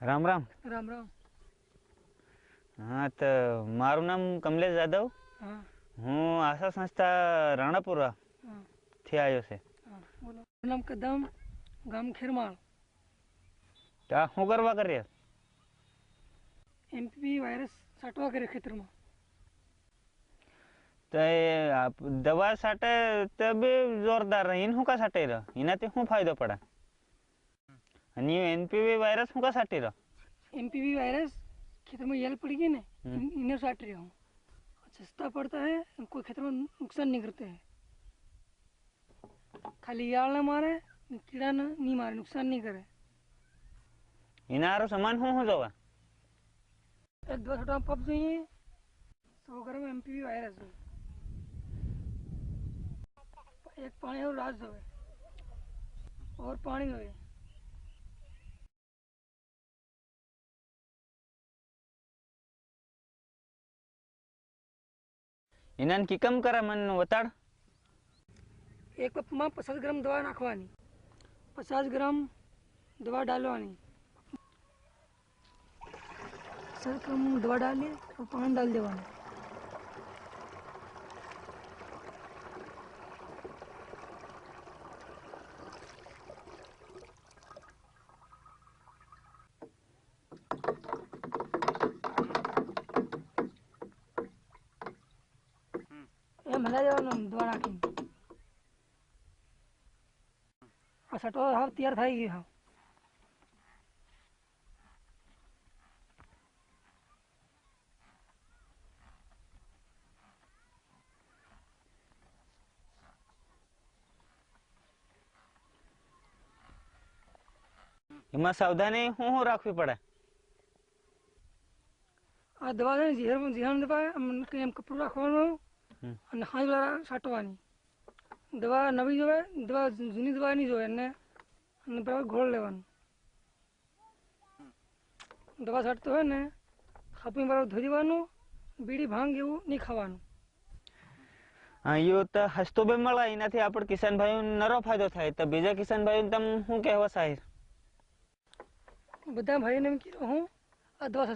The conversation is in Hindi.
राम राम। राम राम। हाँ तो मारू नाम कमलेश यादव। हाँ हूँ आशा संस्था राणापुरा हाँ थी आयो से। हाँ बोलो। नाम कदम गाम खेरमाल। क्या हूँ करवा कर रहे? एमपीवी वायरस साटवा करे खेतर में। तो ये आप दवा साटे तब जोरदार रही हूँ का साटे रहा इना ते हूँ फायदा पड़ा अनि एनपीवी वायरस हूँ का साटे रहा। एमपीवी वायरस खेतर में यल पड़ेगी ना, इन्हें साट रहे हूँ। सस्ता पड़ता है, कोई खेतर में नुकसान नहीं करते हैं। खाली याल ना मारे, कीड़ा ना नहीं मारे, नुकसान नहीं करे। इनारो सामान हूँ जावा एक दो छोटा पप चाहिए 100 ग्राम एमपीवी वायरस हो। एक पानी और राज हो और पानी हो। इनान की कम करा मन वताड़। एक पप में 50 ग्राम दवा नाखवानी, 50 ग्राम दवा डालवानी। 50 ग्राम दवा डालिए और पानी डाल देवाना। ये मला देवाना दवा नाखी आ सटो हाव तैयार થઈ ગઈ હાવ। એમાં સાવધાની હું રાખવી પડે? આ દવા છે ને જીહાણ દવા એમ કપડું રાખવાનું અને હાજવાળા સાટવાની। દવા નવી જોવે, દવા જૂની દવા નહીં જોવે અને બરાબર ઘોળ લેવાનું। દવા છાંટતો હોય ને ખાપી બરાબર ધોઈ દેવાનું। બીડી ભાંગ એવું નહીં ખાવાનું। हाँ यो तो हस्तो बे મળે એનાથી આપણે કિસાન ભાઈઓ નરો ફાયદો થાય તો બીજા કિસાન ભાઈઓ તમ શું કહેવા સાહેબ? બધા ભાઈને એમ કીધું હું આ દવા